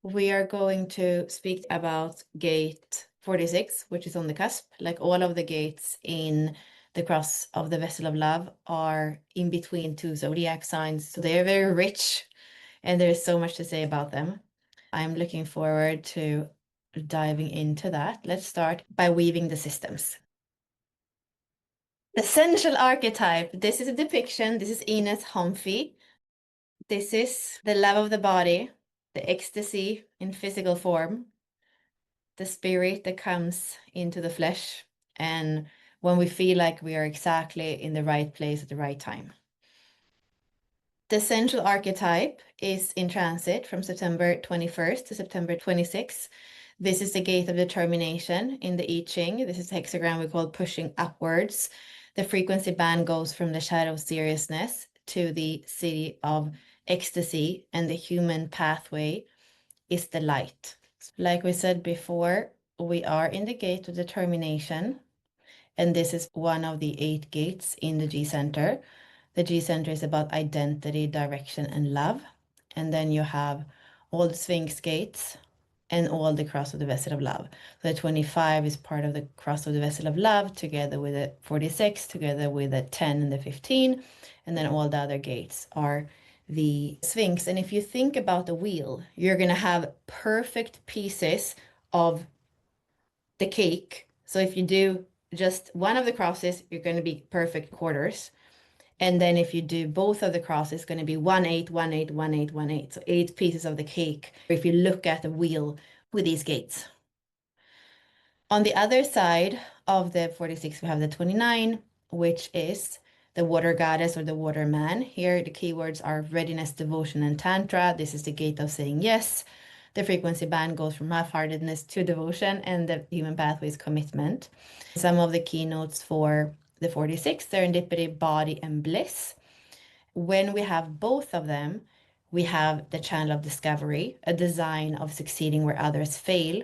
We are going to speak about gate 46, which is on the cusp. Like all of the gates in the cross of the vessel of love are in between two zodiac signs. So they are very rich and there's so much to say about them. I'm looking forward to diving into that. Let's start by weaving the systems. The central archetype. This is a depiction. This is Ines Humphrey. This is the love of the body, the ecstasy in physical form, the spirit that comes into the flesh, and when we feel like we are exactly in the right place at the right time. The central archetype is in transit from September 21st to September 26th. This is the gate of determination in the I Ching. This is the hexagram we call pushing upwards. The frequency band goes from the shadow of seriousness to the city of ecstasy, and the human pathway is the light. Like we said before, we are in the gate of determination, and this is one of the 8 gates in the G center. The G center is about identity, direction, and love. And then you have all the Sphinx gates and all the cross of the vessel of love. So the 25 is part of the cross of the vessel of love, together with the 46, together with the 10 and the 15. And then all the other gates are the Sphinx. And if you think about the wheel, you're going to have perfect pieces of the cake. So if you do just one of the crosses, you're going to be perfect quarters. And then if you do both of the crosses, it's going to be 1 8, 1 8, 1 8, 1 8. So 8 pieces of the cake. If you look at the wheel with these gates. On the other side of the 46, we have the 29, which is the water goddess or the water man. Here, the keywords are readiness, devotion, and tantra. This is the gate of saying yes. The frequency band goes from half-heartedness to devotion, and the human pathway is commitment. Some of the keynotes for the 46, serendipity, body, and bliss. When we have both of them, we have the channel of discovery, a design of succeeding where others fail.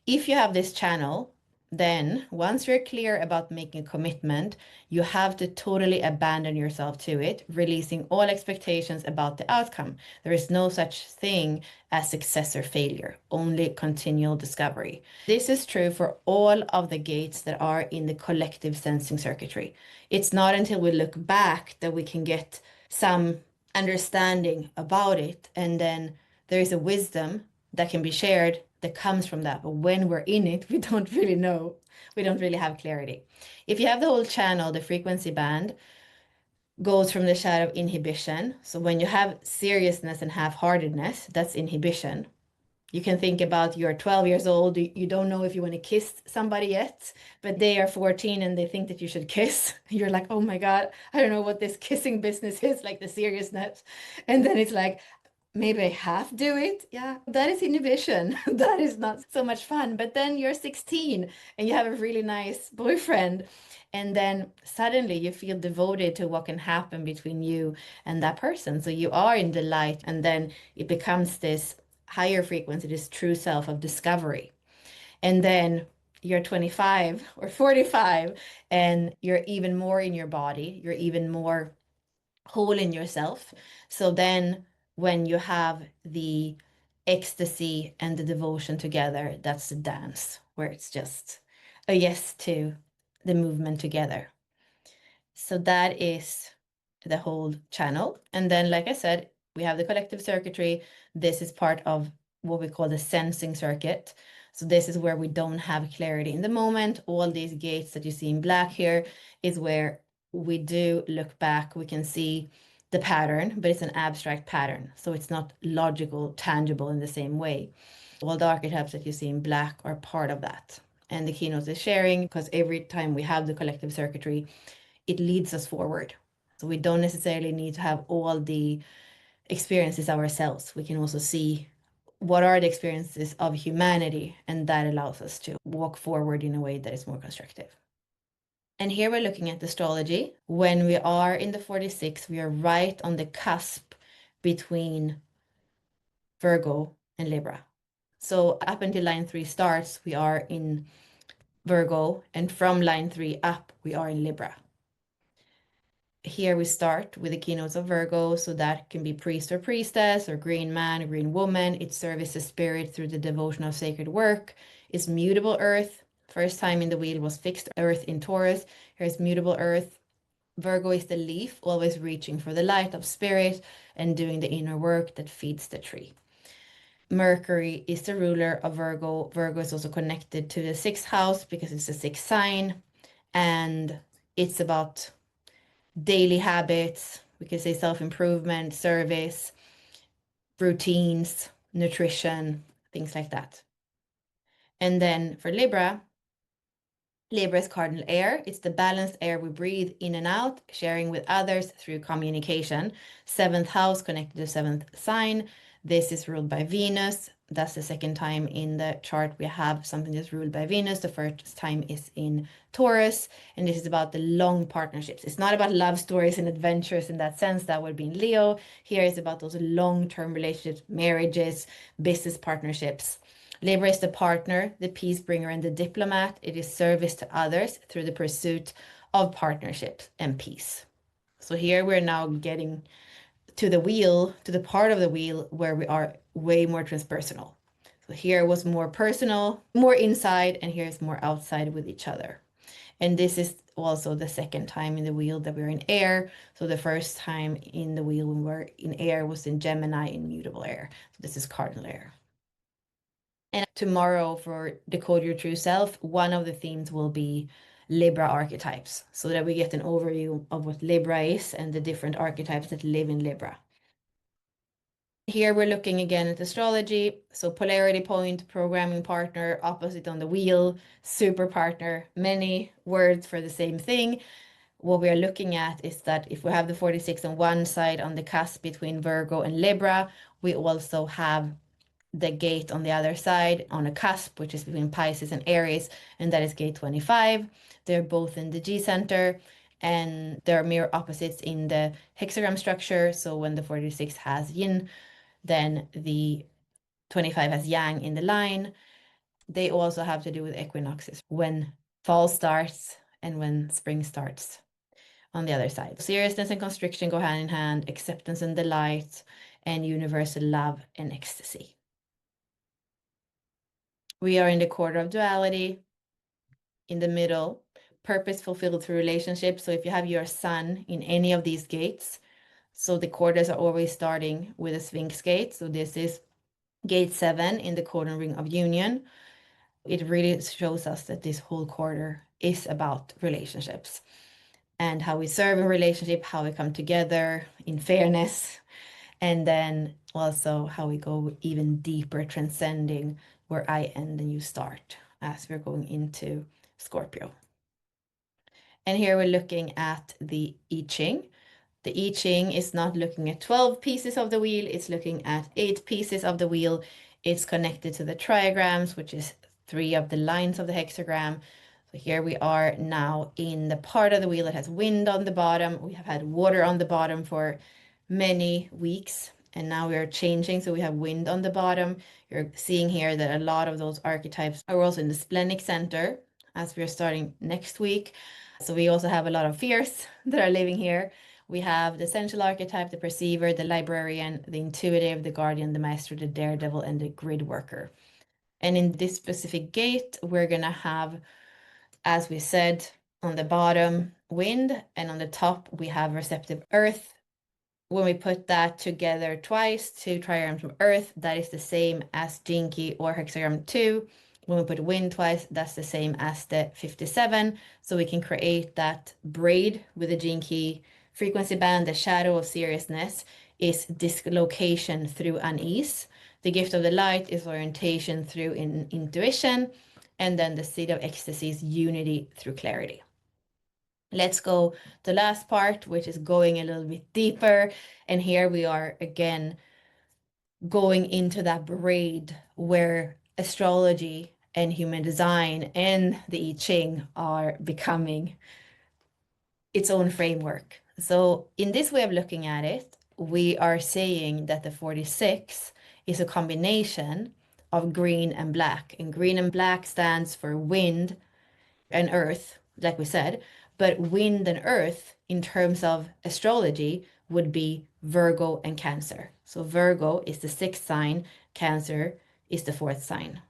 If you have this channel, then once you're clear about making a commitment, you have to totally abandon yourself to it, releasing all expectations about the outcome. There is no such thing as success or failure, only continual discovery. This is true for all of the gates that are in the collective sensing circuitry. It's not until we look back that we can get some understanding about it, and then there is a wisdom that can be shared that comes from that. But when we're in it, we don't really know. We don't really have clarity. If you have the whole channel, the frequency band goes from the shadow of inhibition. So when you have seriousness and half-heartedness, that's inhibition. You can think about you're 12 years old, you don't know if you want to kiss somebody yet, but they are 14 and they think that you should kiss. You're like, oh my God, I don't know what this kissing business is, like the seriousness. And then it's like, maybe I half do it. Yeah, that is inhibition. That is not so much fun. But then you're 16 and you have a really nice boyfriend. And then suddenly you feel devoted to what can happen between you and that person. So you are in the light, and then it becomes this higher frequency, this true self of discovery. And then you're 25 or 45 and you're even more in your body, you're even more whole in yourself. So then when you have the ecstasy and the devotion together, that's the dance where it's just a yes to the movement together. So that is the whole channel. And then, like I said, we have the collective circuitry. This is part of what we call the sensing circuit. So this is where we don't have clarity in the moment. All these gates that you see in black here is where we do look back. We can see the pattern, but it's an abstract pattern. So it's not logical, tangible in the same way. All the archetypes that you see in black are part of that. And the keynote is sharing, because every time we have the collective circuitry, it leads us forward. So we don't necessarily need to have all the experiences ourselves. We can also see what are the experiences of humanity, and that allows us to walk forward in a way that is more constructive. And here we're looking at astrology. When we are in the 46, we are right on the cusp between Virgo and Libra. So up until line 3 starts, we are in Virgo, and from line 3 up, we are in Libra. Here we start with the keynotes of Virgo, so that can be priest or priestess, or green man or green woman. It services spirit through the devotion of sacred work. It's mutable earth. First time in the wheel was fixed earth in Taurus. Here's mutable earth. Virgo is the leaf, always reaching for the light of spirit and doing the inner work that feeds the tree. Mercury is the ruler of Virgo. Virgo is also connected to the sixth house because it's the sixth sign, and it's about daily habits. We can say self-improvement, service, routines, nutrition, things like that. And then for Libra, Libra is cardinal air. It's the balanced air we breathe in and out, sharing with others through communication. Seventh house connected to seventh sign. This is ruled by Venus. That's the second time in the chart we have something that's ruled by Venus. The first time is in Taurus, and this is about the long partnerships. It's not about love stories and adventures in that sense. That would be in Leo. Here is about those long-term relationships, marriages, business partnerships. Libra is the partner, the peace bringer, and the diplomat. It is service to others through the pursuit of partnerships and peace. So here we're now getting to the wheel, to the part of the wheel where we are way more transpersonal. So here was more personal, more inside, and here's more outside with each other. And this is also the second time in the wheel that we're in air. So the first time in the wheel when we're in air was in Gemini in mutable air. So this is cardinal air. And tomorrow for Decode Your True Self, one of the themes will be Libra archetypes, so that we get an overview of what Libra is and the different archetypes that live in Libra. Here we're looking again at astrology. So polarity point, programming partner, opposite on the wheel, super partner, many words for the same thing. What we are looking at is that if we have the 46 on one side on the cusp between Virgo and Libra, we also have the gate on the other side on a cusp, which is between Pisces and Aries, and that is gate 25. They're both in the G center, and there are mirror opposites in the hexagram structure. So when the 46 has yin, then the 25 has yang in the line. They also have to do with equinoxes, when fall starts and when spring starts on the other side. Seriousness and constriction go hand in hand, acceptance and delight, and universal love and ecstasy. We are in the quarter of duality, in the middle, purpose fulfilled through relationships. So if you have your sun in any of these gates, so the quarters are always starting with a Sphinx gate. So this is gate 7 in the cordon ring of union. It really shows us that this whole quarter is about relationships and how we serve a relationship, how we come together in fairness, and then also how we go even deeper, transcending where I end and you start as we're going into Scorpio. And here we're looking at the I Ching. The I Ching is not looking at 12 pieces of the wheel, it's looking at 8 pieces of the wheel. It's connected to the trigrams, which is 3 of the lines of the hexagram. So here we are now in the part of the wheel that has wind on the bottom. We have had water on the bottom for many weeks, and now we are changing. So we have wind on the bottom. You're seeing here that a lot of those archetypes are also in the splenic center as we're starting next week. So we also have a lot of fears that are living here. We have the essential archetype, the perceiver, the librarian, the intuitive, the guardian, the master, the daredevil, and the grid worker. And in this specific gate, we're going to have, as we said, on the bottom, wind, and on the top, we have receptive earth. When we put that together twice, 2 trigrams from earth, that is the same as Jinki or hexagram 2. When we put wind twice, that's the same as the 57. So we can create that braid with the Jinki frequency band. The shadow of seriousness is dislocation through unease. The gift of the light is orientation through intuition. And then the seed of ecstasy is unity through clarity. Let's go to the last part, which is going a little bit deeper. And here we are again going into that braid where astrology and human design and the I Ching are becoming its own framework. So in this way of looking at it, we are saying that the 46 is a combination of green and black. And green and black stands for wind and earth, like we said, But wind and earth, in terms of astrology, would be Virgo and Cancer. So Virgo is the 6th sign, Cancer is the 4th sign.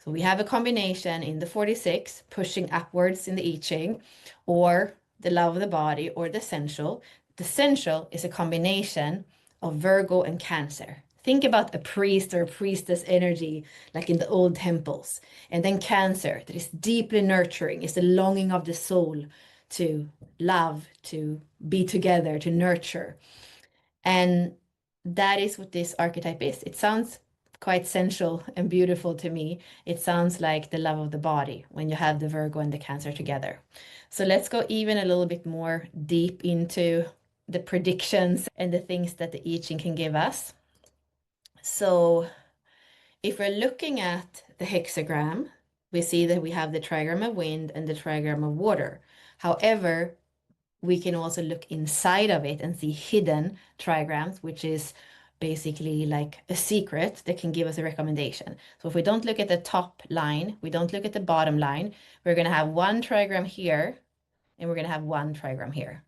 So we have a combination in the 46, pushing upwards in the I Ching, or the love of the body, or the sensual. The sensual is a combination of Virgo and Cancer. Think about a priest or a priestess energy, like in the old temples. And then Cancer, that is deeply nurturing, is the longing of the soul to love, to be together, to nurture. And that is what this archetype is. It sounds quite sensual and beautiful to me. It sounds like the love of the body when you have the Virgo and the Cancer together. So let's go even a little bit more deep into the predictions and the things that the I Ching can give us. So if we're looking at the hexagram, we see that we have the trigram of wind and the trigram of water. However, we can also look inside of it and see hidden trigrams, which is basically like a secret that can give us a recommendation. So if we don't look at the top line, we don't look at the bottom line, we're going to have one trigram here, and we're going to have one trigram here.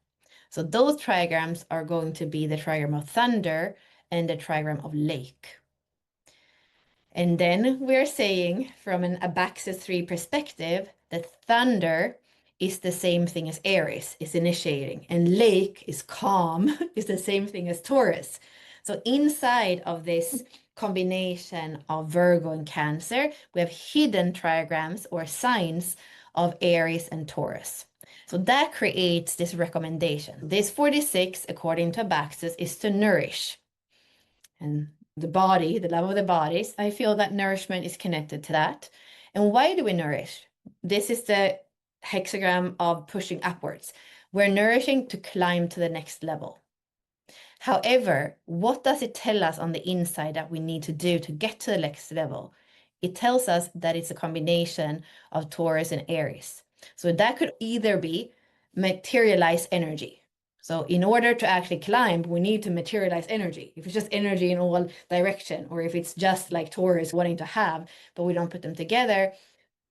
So those trigrams are going to be the trigram of thunder and the trigram of lake. And then we're saying from an Abaxis 3 perspective that thunder is the same thing as Aries, is initiating, and lake is calm, is the same thing as Taurus. So inside of this combination of Virgo and Cancer, we have hidden trigrams or signs of Aries and Taurus. So that creates this recommendation. This 46, according to Abaxis, is to nourish. And the body, the love of the bodies, I feel that nourishment is connected to that. And why do we nourish? This is the hexagram of pushing upwards. We're nourishing to climb to the next level. However, what does it tell us on the inside that we need to do to get to the next level? It tells us that it's a combination of Taurus and Aries. So that could either be materialized energy. So in order to actually climb, we need to materialize energy. If it's just energy in all direction, or if it's just like Taurus wanting to have, but we don't put them together,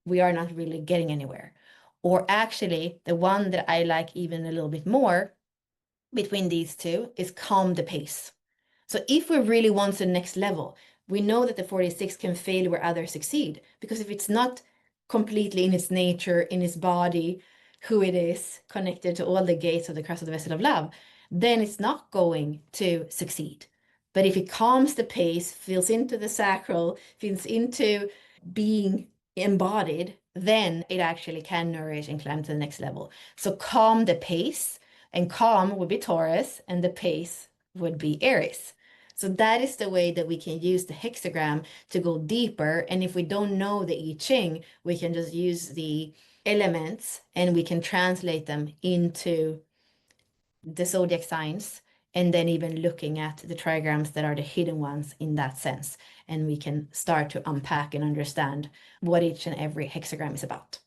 we are not really getting anywhere. Or actually, the one that I like even a little bit more between these two is calm the pace. So if we really want the next level, we know that the 46 can fail where others succeed, because if it's not completely in its nature, in its body, who it is, connected to all the gates of the cross of the vessel of love, then it's not going to succeed. But if it calms the pace, feels into the sacral, feels into being embodied, then it actually can nourish and climb to the next level. So calm the pace, and calm would be Taurus, and the pace would be Aries. So that is the way that we can use the hexagram to go deeper. And if we don't know the I Ching, we can just use the elements and we can translate them into the zodiac signs, and then even looking at the trigrams that are the hidden ones in that sense. And we can start to unpack and understand what each and every hexagram is about.